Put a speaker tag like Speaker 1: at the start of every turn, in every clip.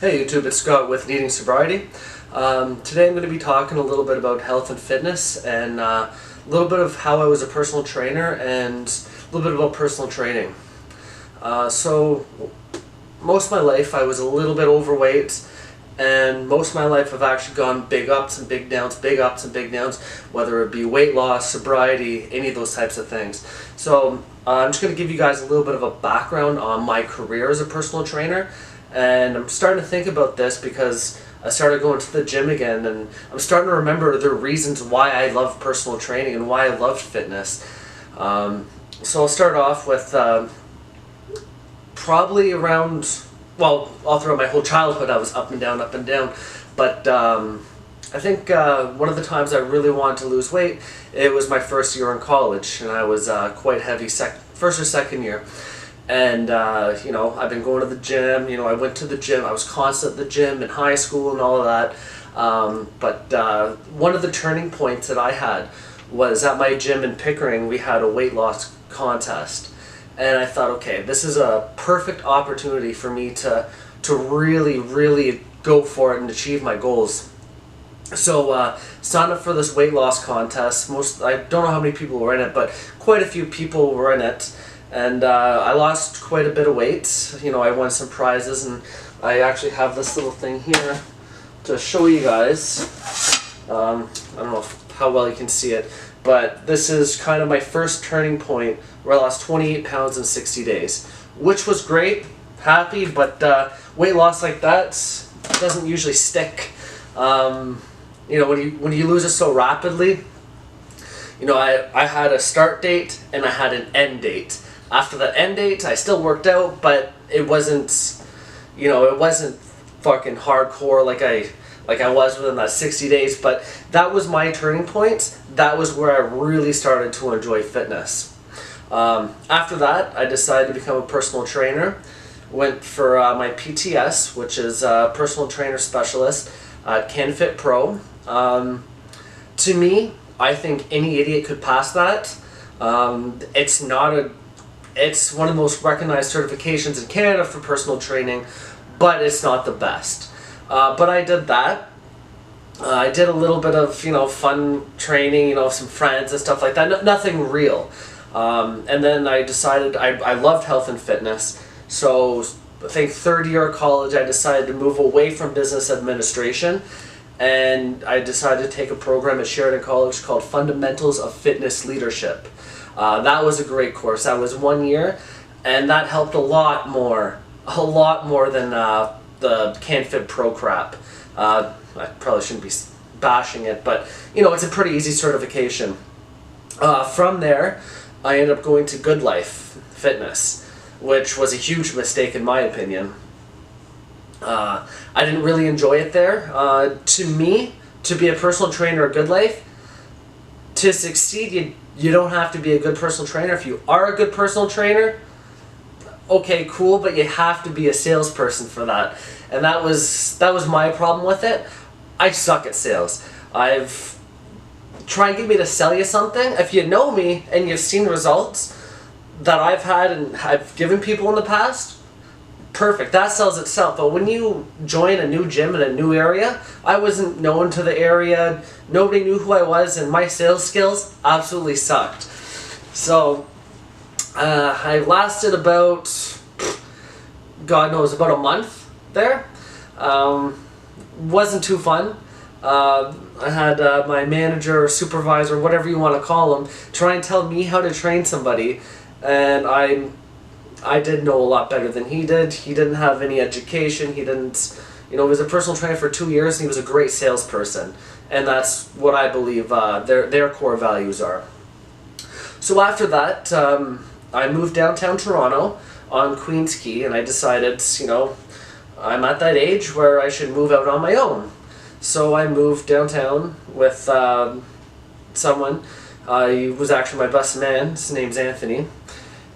Speaker 1: Hey YouTube, it's Scott with Needing Sobriety. Today I'm going to be talking a little bit about health and fitness and a little bit of how I was a personal trainer and a little bit about personal training. So most of my life I was a little bit overweight, and most of my life I've actually gone big ups and big downs, big ups and big downs, whether it be weight loss, sobriety, any of those types of things. So I'm just going to give you guys a little bit of a background on my career as a personal trainer. And I'm starting to think about this because I started going to the gym again, and I'm starting to remember the reasons why I love personal training and why I loved fitness. So I'll start off with probably around, well, all throughout my whole childhood I was up and down, but I think one of the times I really wanted to lose weight, it was my first year in college, and I was quite heavy, first or second year. And, I've been going to the gym, I went to the gym, I was constant at the gym in high school and all of that. But one of the turning points that I had was at my gym in Pickering. We had a weight loss contest. And I thought, okay, this is a perfect opportunity for me to really, really go for it and achieve my goals. So signed up for this weight loss contest. I don't know how many people were in it, but quite a few people were in it. And I lost quite a bit of weight. I won some prizes, and I actually have this little thing here to show you guys. I don't know how well you can see it, but this is kind of my first turning point where I lost 28 pounds in 60 days, which was great, happy, but weight loss like that doesn't usually stick. When you lose it so rapidly, I had a start date and I had an end date. After the end date, I still worked out, but it wasn't fucking hardcore like I was within that 60 days. But that was my turning point. That was where I really started to enjoy fitness. After that, I decided to become a personal trainer. Went for my PTS, which is personal trainer specialist at CanFit Pro. To me, I think any idiot could pass that. It's one of the most recognized certifications in Canada for personal training, but it's not the best. But I did that. I did a little bit of, fun training, some friends and stuff like that. Nothing real. And then I decided I loved health and fitness. So I think third year of college, I decided to move away from business administration. And I decided to take a program at Sheridan College called Fundamentals of Fitness Leadership. That was a great course. That was 1 year, and that helped a lot more than the CanFit Pro crap. I probably shouldn't be bashing it, but it's a pretty easy certification. From there, I ended up going to Good Life Fitness, which was a huge mistake in my opinion. I didn't really enjoy it there. To me, to be a personal trainer at Good Life, to succeed, you don't have to be a good personal trainer. If you are a good personal trainer, okay, cool, but you have to be a salesperson for that. And that was my problem with it. I suck at sales. Try and get me to sell you something. If you know me and you've seen results that I've had and I've given people in the past, perfect, that sells itself. But when you join a new gym in a new area, I wasn't known to the area, nobody knew who I was, and my sales skills absolutely sucked. So I lasted about, God knows, about a month there. Wasn't too fun. I had my manager or supervisor, whatever you want to call him, try and tell me how to train somebody, and I did know a lot better than he did. He didn't have any education. He didn't, he was a personal trainer for 2 years, and he was a great salesperson. And that's what I believe their core values are. So after that, I moved downtown Toronto on Queen's Quay, and I decided, I'm at that age where I should move out on my own. So I moved downtown with someone. He was actually my best man. His name's Anthony.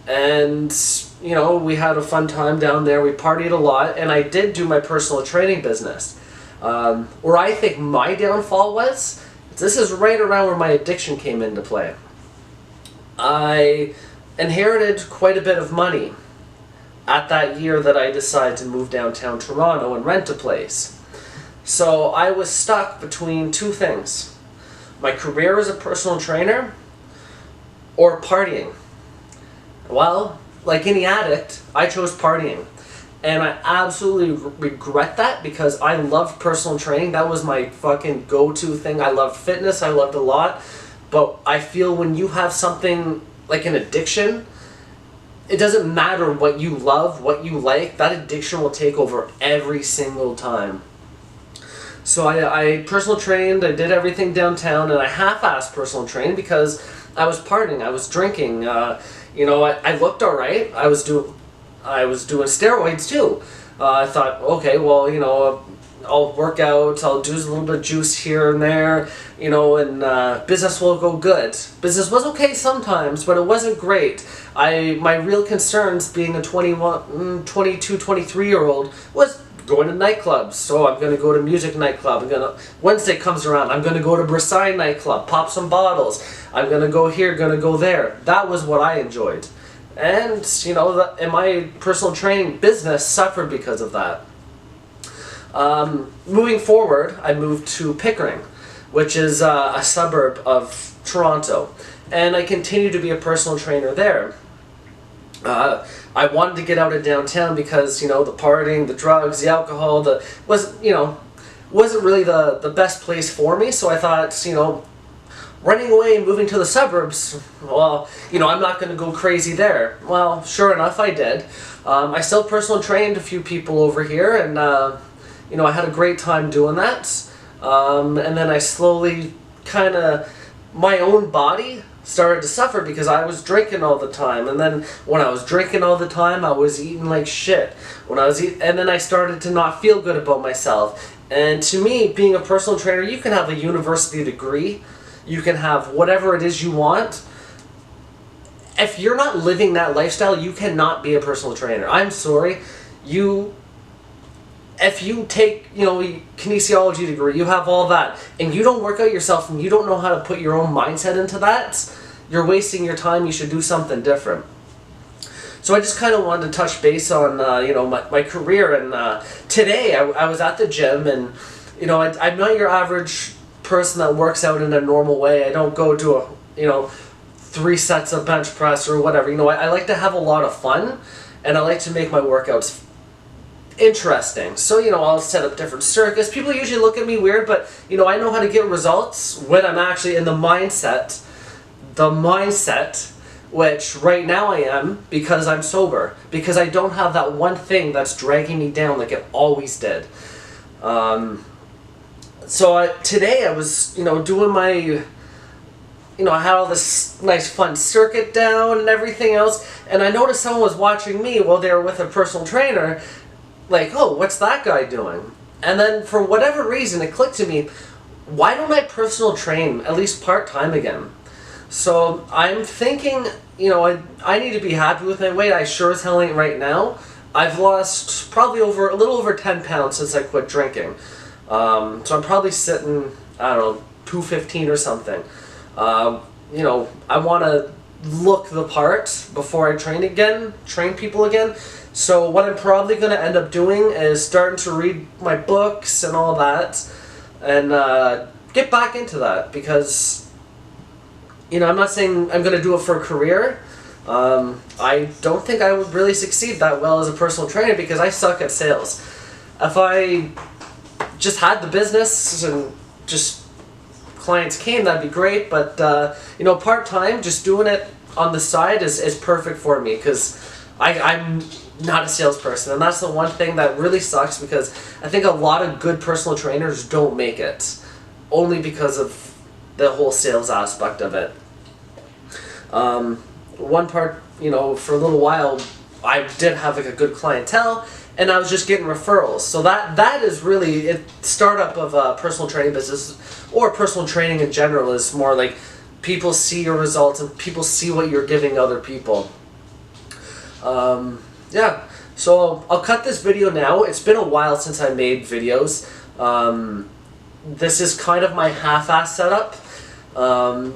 Speaker 1: And we had a fun time down there. We partied a lot, and I did do my personal training business. Where I think my downfall was, this is right around where my addiction came into play. I inherited quite a bit of money, at that year that I decided to move downtown Toronto and rent a place. So I was stuck between two things: my career as a personal trainer or partying. Well, like any addict, I chose partying. And I absolutely regret that, because I loved personal training. That was my fucking go-to thing. I loved fitness. I loved a lot. But I feel when you have something like an addiction, it doesn't matter what you love, what you like, that addiction will take over every single time. So I personal trained, I did everything downtown, and I half-assed personal training because I was partying, I was drinking. You know, I looked alright. I was doing steroids too. I thought, okay, well, you know, I'll work out, I'll do a little bit of juice here and there, you know, and business will go good. Business was okay sometimes, but it wasn't great. My real concerns being a 21, 22, 23-year-old was going to nightclubs. So I'm going to go to music nightclub. Wednesday comes around, I'm going to go to Versailles nightclub, pop some bottles. I'm going to go here, going to go there. That was what I enjoyed. And, you know, and my personal training business suffered because of that. Moving forward, I moved to Pickering, which is a suburb of Toronto. And I continue to be a personal trainer there. I wanted to get out of downtown because, you know, the partying, the drugs, the alcohol, wasn't really the best place for me. So I thought, you know, running away and moving to the suburbs, well, you know, I'm not going to go crazy there. Well, sure enough, I did. I still personal trained a few people over here, and, you know, I had a great time doing that. And then I slowly my own body started to suffer because I was drinking all the time. And then when I was drinking all the time, I was eating like shit. And then I started to not feel good about myself. And to me, being a personal trainer, you can have a university degree. You can have whatever it is you want. If you're not living that lifestyle, you cannot be a personal trainer. I'm sorry. If you take, you know, kinesiology degree, you have all that, and you don't work out yourself and you don't know how to put your own mindset into that, you're wasting your time. You should do something different. So I just kind of wanted to touch base on, you know, my career. And today I was at the gym, and, you know, I'm not your average person that works out in a normal way. I don't go do 3 sets of bench press or whatever. You know, I like to have a lot of fun, and I like to make my workouts interesting. So, you know, I'll set up different circuits. People usually look at me weird, but, you know, I know how to get results when I'm actually in the mindset, which right now I am, because I'm sober, because I don't have that one thing that's dragging me down like it always did. So today I was, you know, doing my, you know, I had all this nice fun circuit down and everything else, and I noticed someone was watching me while they were with a personal trainer, like, oh, what's that guy doing? And then for whatever reason it clicked to me, why don't I personal train at least part-time again? So I'm thinking, you know, I need to be happy with my weight. I sure as hell ain't right now. I've lost probably a little over 10 pounds since I quit drinking. So I'm probably sitting, I don't know, 215 or something. You know, I want to look the part before I train people again. So what I'm probably going to end up doing is starting to read my books and all that, and get back into that, because, you know, I'm not saying I'm going to do it for a career. I don't think I would really succeed that well as a personal trainer, because I suck at sales. If I just had the business and just clients came, that'd be great, but you know, part-time, just doing it on the side is perfect for me, because I'm not a salesperson, and that's the one thing that really sucks, because I think a lot of good personal trainers don't make it, only because of the whole sales aspect of it. One part, you know, for a little while I did have like a good clientele, and I was just getting referrals. So that is really it. Startup of a personal training business, or personal training in general, is more like people see your results and people see what you're giving other people. Yeah, so I'll cut this video now. It's been a while since I made videos. This is kind of my half-ass setup.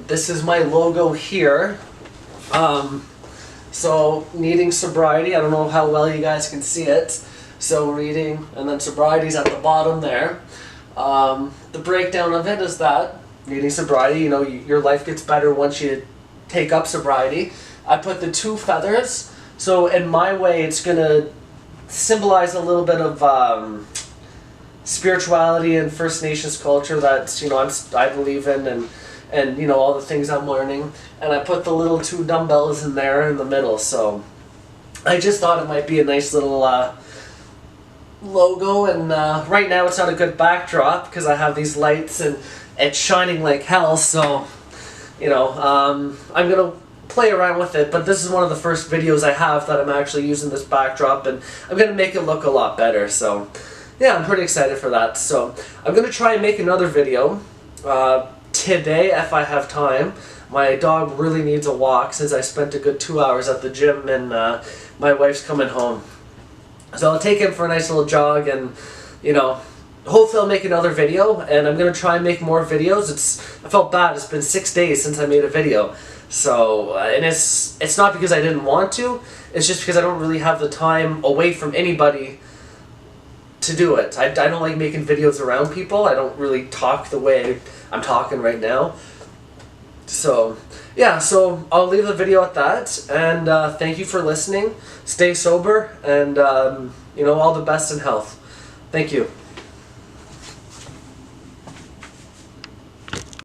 Speaker 1: This is my logo here. So needing sobriety, I don't know how well you guys can see it. So reading, and then sobriety's at the bottom there. The breakdown of it is that needing sobriety, you know, your life gets better once you take up sobriety. I put the 2 feathers. So in my way, it's going to symbolize a little bit of spirituality and First Nations culture that, you know, I believe in, and you know, all the things I'm learning. And I put the little 2 dumbbells in there in the middle. So I just thought it might be a nice little logo, and right now it's not a good backdrop because I have these lights and it's shining like hell, so you know, I'm gonna play around with it, but this is one of the first videos I have that I'm actually using this backdrop, and I'm gonna make it look a lot better. So yeah, I'm pretty excited for that. So I'm gonna try and make another video today if I have time. My dog really needs a walk since I spent a good 2 hours at the gym, and my wife's coming home. So I'll take him for a nice little jog, and you know, hopefully I'll make another video, and I'm gonna try and make more videos. I felt bad, it's been 6 days since I made a video. So and it's not because I didn't want to, it's just because I don't really have the time away from anybody to do it. I don't like making videos around people. I don't really talk the way I'm talking right now. So yeah, so I'll leave the video at that, and thank you for listening. Stay sober, and you know, all the best in health. Thank you.